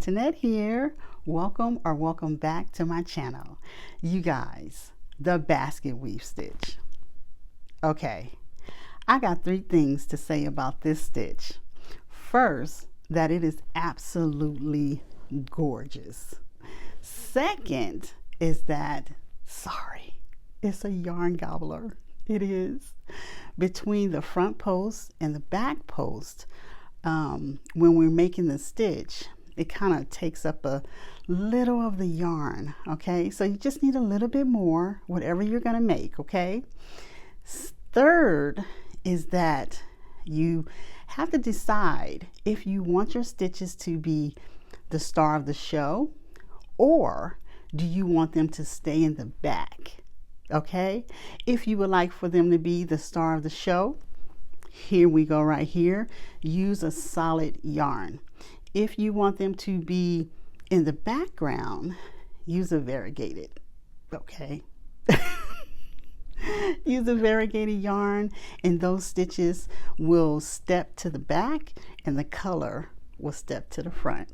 Antoinette here. Welcome back to my channel. You guys, the basket weave stitch. Okay, I got 3 things to say about this stitch. First, that it is absolutely gorgeous. Second is that, sorry, it's a yarn gobbler. It is. Between the front post and the back post, when we're making the stitch, it kind of takes up a little of the yarn. Okay, so you just need a little bit more, whatever you're going to make. Okay. Third is that you have to decide if you want your stitches to be the star of the show, or do you want them to stay in the back. Okay, if you would like for them to be the star of the show, here we go right here. Use a solid yarn. If you want them to be in the background, use a variegated. Okay. Use a variegated yarn, and those stitches will step to the back and the color will step to the front.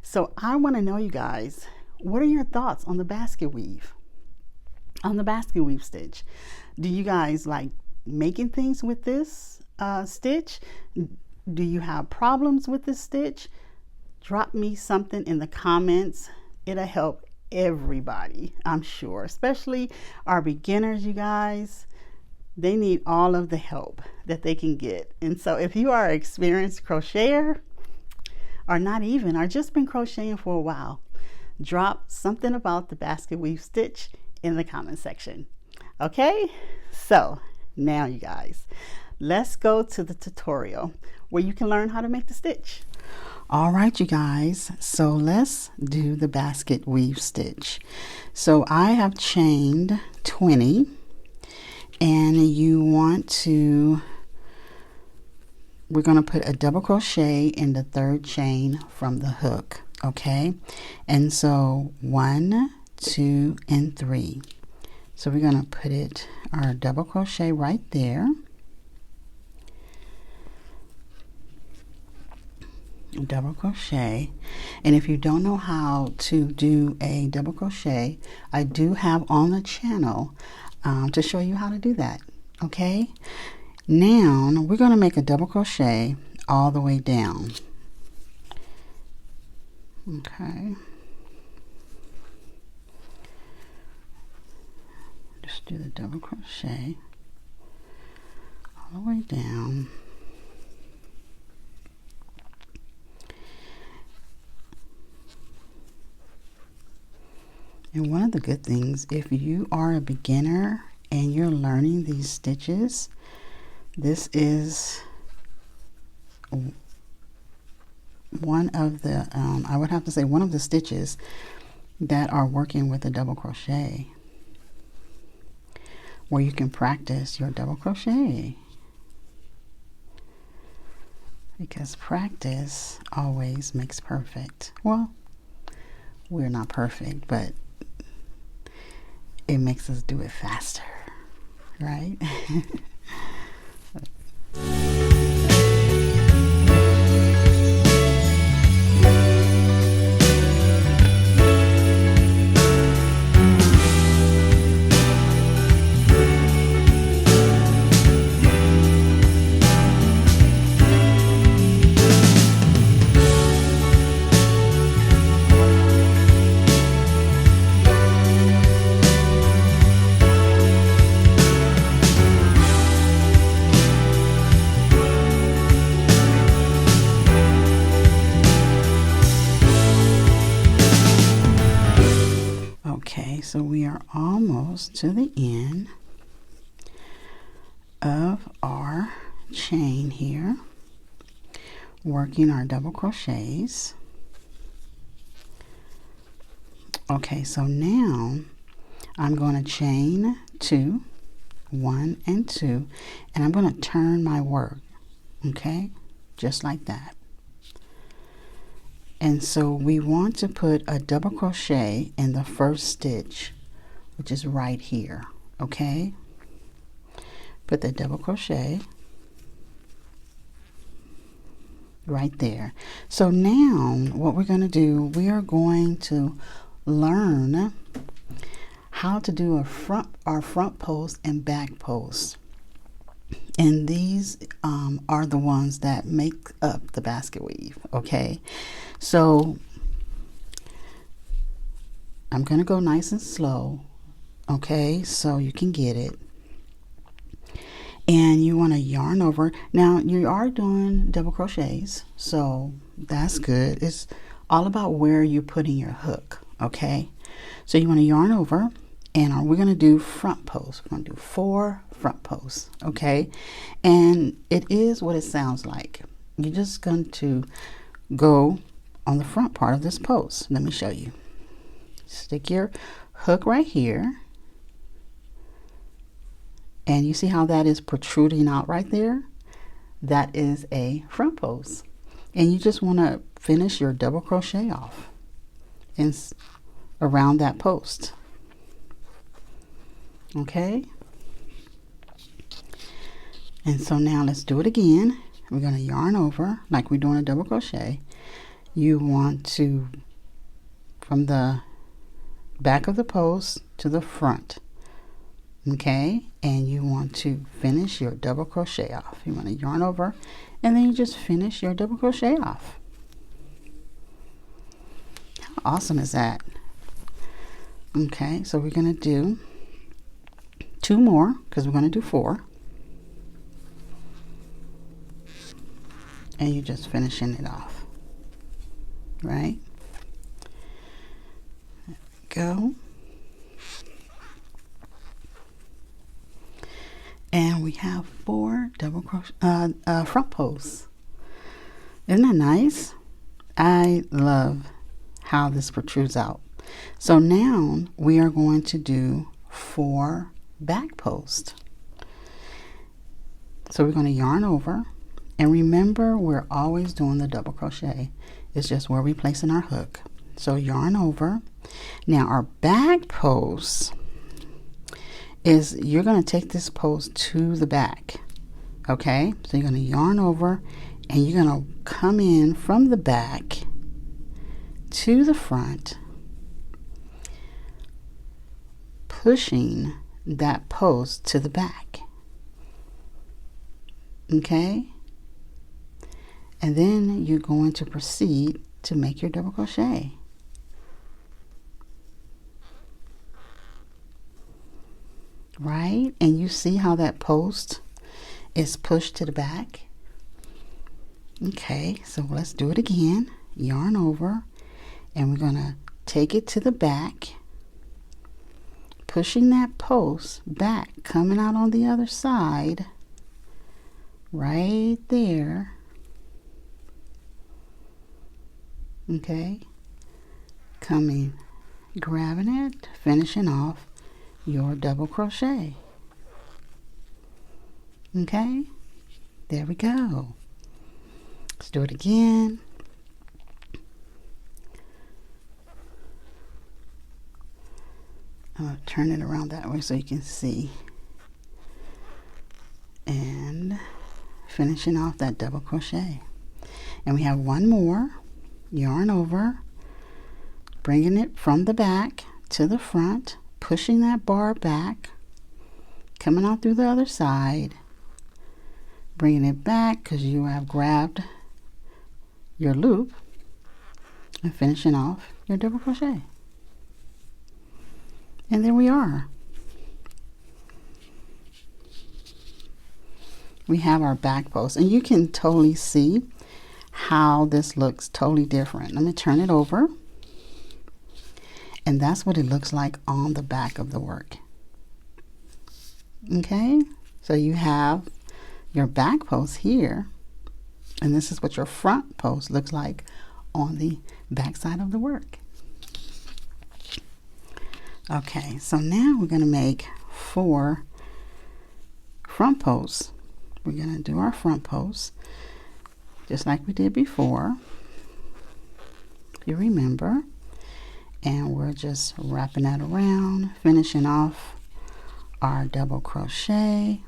So I want to know, you guys, what are your thoughts on the basket weave? On the basket weave stitch? Do you guys like making things with this stitch? Do you have problems with this stitch? Drop me something in the comments. It'll help everybody, I'm sure, especially our beginners. You guys, they need all of the help that they can get. And so if you are an experienced crocheter, or not even, or just been crocheting for a while, drop something about the basket weave stitch in the comment section. Okay, so now you guys, let's go to the tutorial where you can learn how to make the stitch. All right, you guys, so let's do the basket weave stitch. So I have chained 20, and we're going to put a double crochet in the 3rd chain from the hook. Okay, and so 1, 2, and 3. So we're going to put our double crochet right there. Double crochet. And if you don't know how to do a double crochet, I do have on the channel to show you how to do that. Okay, now we're going to make a double crochet all the way down. Okay, just do the double crochet all the way down. And one of the good things, if you are a beginner and you're learning these stitches, this is one of the, I would have to say, one of the stitches that are working with a double crochet, where you can practice your double crochet. Because practice always makes perfect. Well, we're not perfect, but it makes us do it faster, right? So we are almost to the end of our chain here, working our double crochets. Okay, so now I'm going to chain 2, 1 and 2, and I'm going to turn my work, okay, just like that. And so we want to put a double crochet in the 1st stitch, which is right here. Okay, put the double crochet, right there. So now what we're going to do, we are going to learn how to do our front post and back post. And these are the ones that make up the basket weave. Okay, so I'm going to go nice and slow. Okay, so you can get it. And you want to yarn over. Now you are doing double crochets, so that's good. It's all about where you're putting your hook. Okay, so you want to yarn over, and we're going to do front posts. We're going to do 4 front posts. Okay, and it is what it sounds like. You're just going to go on the front part of this post. Let me show you. Stick your hook right here. And you see how that is protruding out right there? That is a front post. And you just want to finish your double crochet off and around that post. Okay? And so now let's do it again. We're going to yarn over like we're doing a double crochet. You want to, from the back of the post to the front. Okay, and you want to finish your double crochet off. You want to yarn over, and then you just finish your double crochet off. How awesome is that? Okay, so we're going to do 2 more because we're going to do 4. And you're just finishing it off. Right? There we go. And we have 4 double crochet front posts. Isn't that nice? I love how this protrudes out. So now we are going to do 4 back posts. So we're going to yarn over, and remember, we're always doing the double crochet. It's just where we place in our hook. So yarn over. Now our back posts is you're going to take this post to the back. Okay, so you're going to yarn over, and you're going to come in from the back to the front, pushing that post to the back. Okay, and then you're going to proceed to make your double crochet. Right, and you see how that post is pushed to the back. Okay, so let's do it again. Yarn over, and we're going to take it to the back, pushing that post back, coming out on the other side, right there. Okay, coming, grabbing it, finishing off your double crochet. Okay, there we go. Let's do it again. I'm going to turn it around that way so you can see. And finishing off that double crochet. And we have 1 more. Yarn over, bringing it from the back to the front, pushing that bar back, coming out through the other side, bringing it back because you have grabbed your loop, and finishing off your double crochet. And there we are. We have our back post, and you can totally see how this looks totally different. Let me turn it over. And that's what it looks like on the back of the work. Okay, so you have your back post here, and this is what your front post looks like on the back side of the work. Okay, so now we're going to make 4 front posts. We're going to do our front posts just like we did before, if you remember. And we're just wrapping that around, finishing off our double crochet.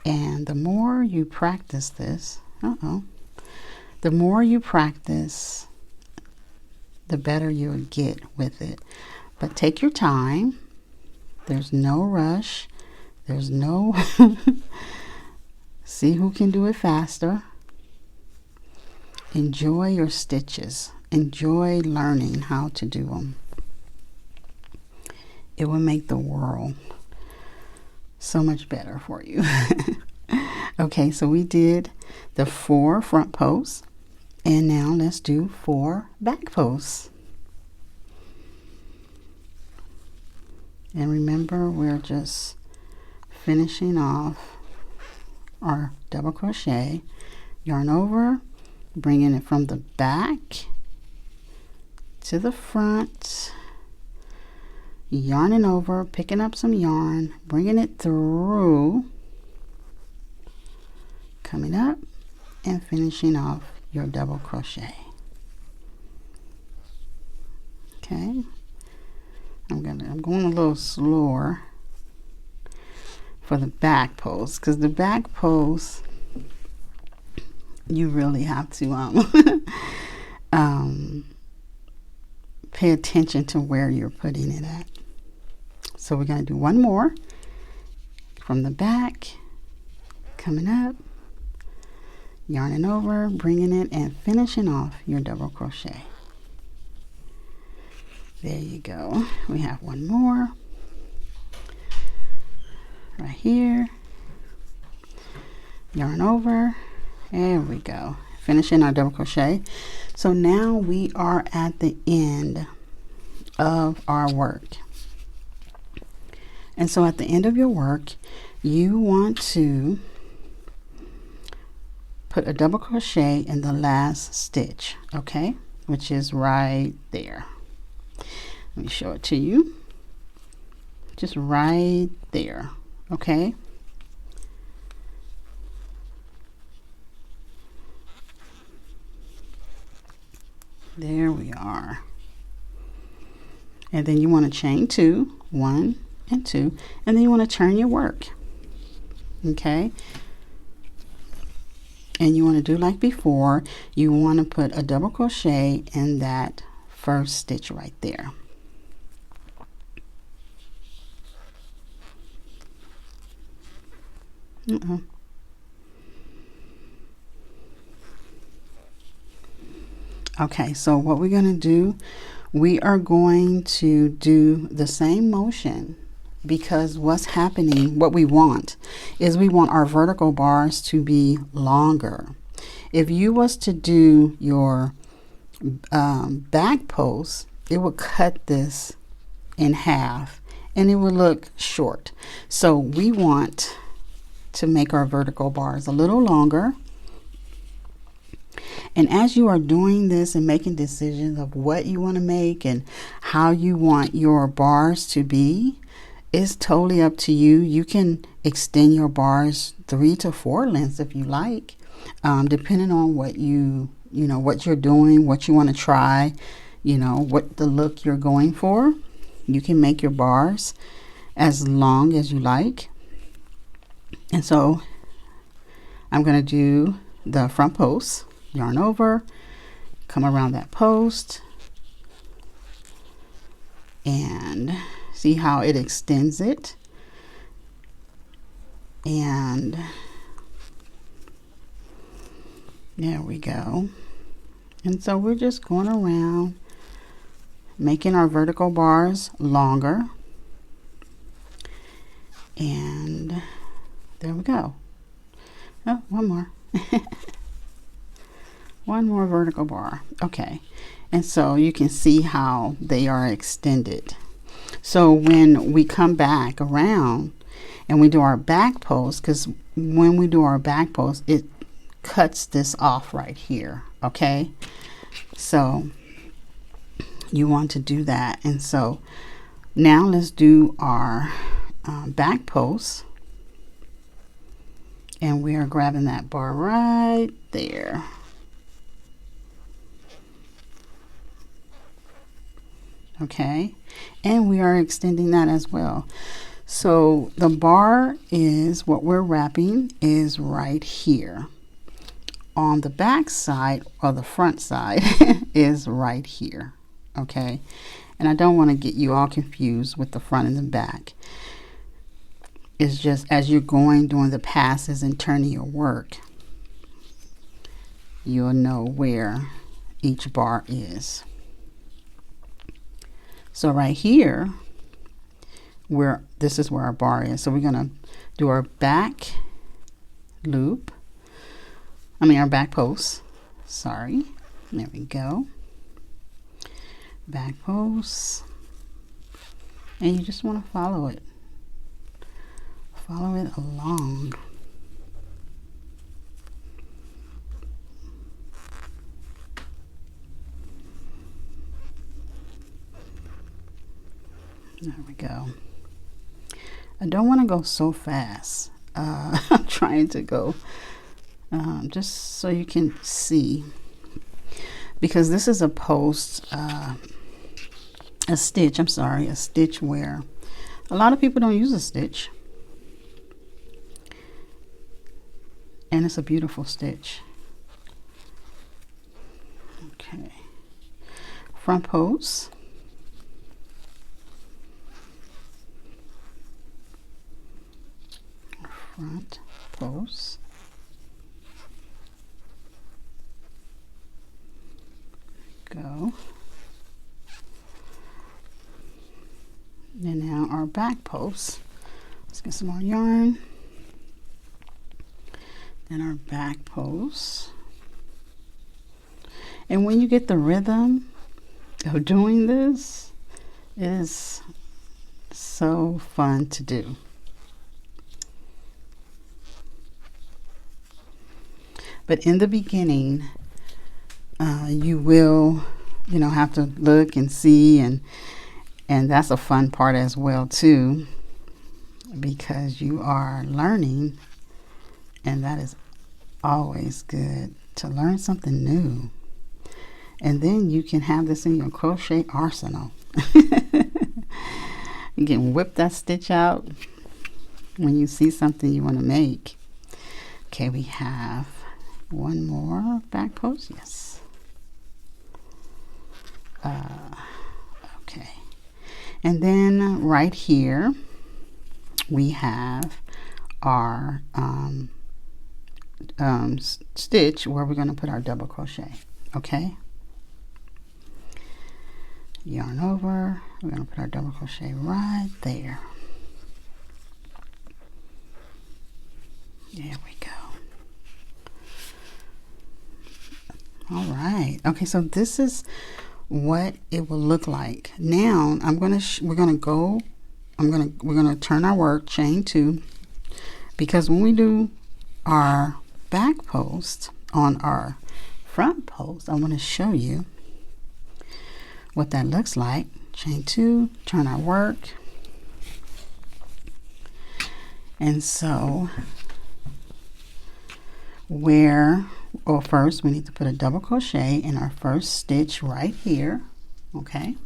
And the more you practice this, the more you practice, the better you'll get with it. But take your time. There's no rush. There's no see who can do it faster. Enjoy your stitches. Enjoy learning how to do them. It will make the world so much better for you. Okay, so we did the 4 front posts, and now let's do 4 back posts. And remember, we're just finishing off our double crochet. Yarn over, bringing it from the back to the front, yarning over, picking up some yarn, bringing it through, coming up and finishing off your double crochet. Okay, I'm going a little slower for the back post, because the back post you really have to pay attention to where you're putting it at. So we're going to do one more from the back, coming up, yarning over, bringing it, and finishing off your double crochet. There you go. We have one more right here, yarn over, there we go, finishing our double crochet. So now we are at the end of our work. And so at the end of your work, you want to put a double crochet in the last stitch, okay, which is right there. Let me show it to you. Just right there, okay. There we are. And then you want to chain 2, 1 and 2, and then you want to turn your work, okay. And you want to do like before. You want to put a double crochet in that first stitch right there. Okay, so what we're going to do, we are going to do the same motion, because what's happening, what we want is we want our vertical bars to be longer. If you was to do your back post, it would cut this in half and it would look short. So we want to make our vertical bars a little longer. And as you are doing this and making decisions of what you want to make and how you want your bars to be, it's totally up to you. You can extend your bars 3 to 4 lengths if you like, depending on what what you're doing, what you want to try, what the look you're going for. You can make your bars as long as you like. And so I'm going to do the front post, yarn over, come around that post, and see how it extends it. And there we go. And so we're just going around making our vertical bars longer. And there we go. Oh, one more. One more vertical bar. Okay. And so you can see how they are extended. So when we come back around and we do our back post, because when we do our back post, it cuts this off right here. Okay. So you want to do that. And so now let's do our back post. And we are grabbing that bar right there. Okay, and we are extending that as well. So the bar is what we're wrapping is right here. On the back side or the front side is right here. Okay, and I don't want to get you all confused with the front and the back. It's just as you're going doing the passes and turning your work, you'll know where each bar is. So right here, this is where our bar is. So we're gonna do our back loop. Our back post. Sorry. There we go. Back post. And you just want to follow it. Follow it along. There we go. I don't want to go so fast. I'm trying to go just so you can see, because this is a post, a stitch where a lot of people don't use a stitch, and it's a beautiful stitch. Okay, front post. Front post. Go. And now our back post. Let's get some more yarn. Then our back post. And when you get the rhythm of doing this, it is so fun to do. But in the beginning, you will, have to look and see, and that's a fun part as well too, because you are learning, and that is always good to learn something new. And then you can have this in your crochet arsenal. You can whip that stitch out when you see something you want to make. Okay, we have one more back post. Yes. Okay, and then right here we have our stitch where we're going to put our double crochet. Okay, yarn over, we're going to put our double crochet right there. There we go. All right. Okay, so this is what it will look like. Now we're gonna turn our work chain 2, because when we do our back post on our front post, I want to show you what that looks like. Chain 2, turn our work, and so first we need to put a double crochet in our first stitch right here. Okay,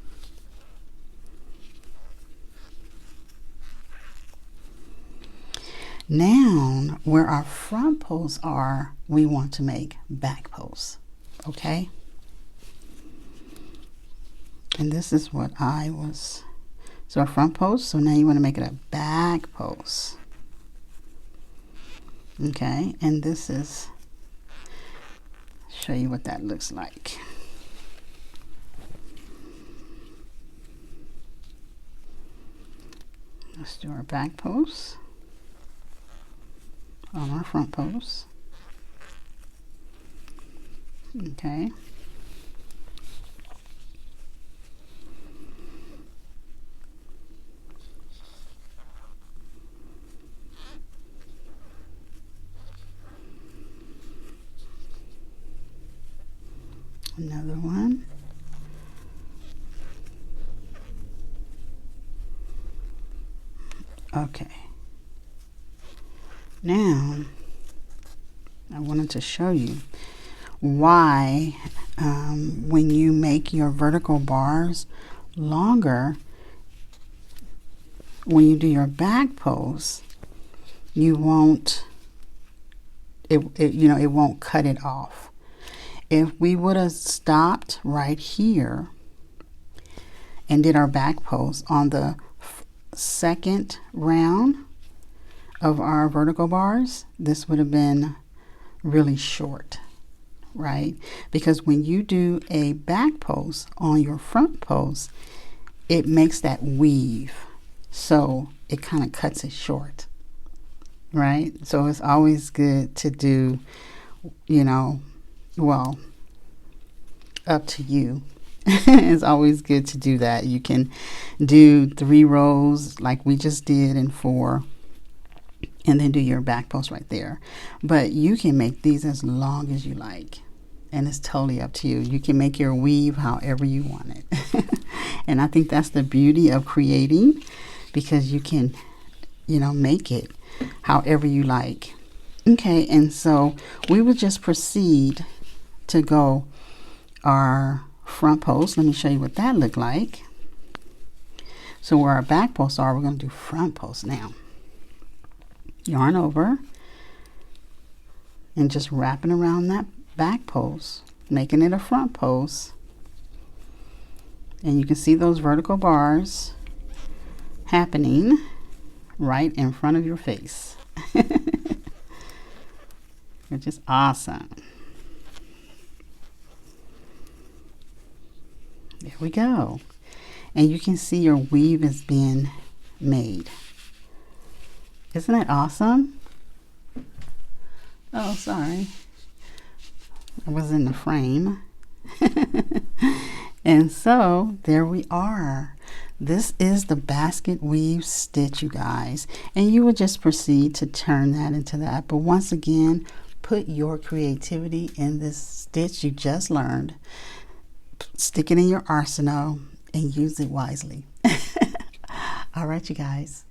now where our front posts are, we want to make back posts. Okay, and this is what so our front post, so now you want to make it a back post. Okay, and this is, show you what that looks like. Let's do our back post on our front post. Okay. Another one. Okay. Now, I wanted to show you why when you make your vertical bars longer, when you do your back post, you won't, you know, it won't cut it off. If we would have stopped right here and did our back post on the second round of our vertical bars, this would have been really short, right? Because when you do a back post on your front post, it makes that weave, so it kind of cuts it short, right? So it's always good to do, you know, well, up to you. It's always good to do that. You can do 3 rows like we just did in 4, and then do your back post right there. But you can make these as long as you like, and it's totally up to you. You can make your weave however you want it. And I think that's the beauty of creating, because you can, you know, make it however you like. Okay, and so we will just proceed to go our front post. Let me show you what that looked like. So where our back posts are, we're going to do front posts now. Yarn over and just wrapping around that back post, making it a front post. And you can see those vertical bars happening right in front of your face. Which is awesome. There we go. And you can see your weave is being made. Isn't that awesome? Oh, sorry. I was in the frame. And so there we are. This is the basket weave stitch, you guys. And you will just proceed to turn that into that. But once again, put your creativity in this stitch you just learned. Stick it in your arsenal and use it wisely. All right, you guys.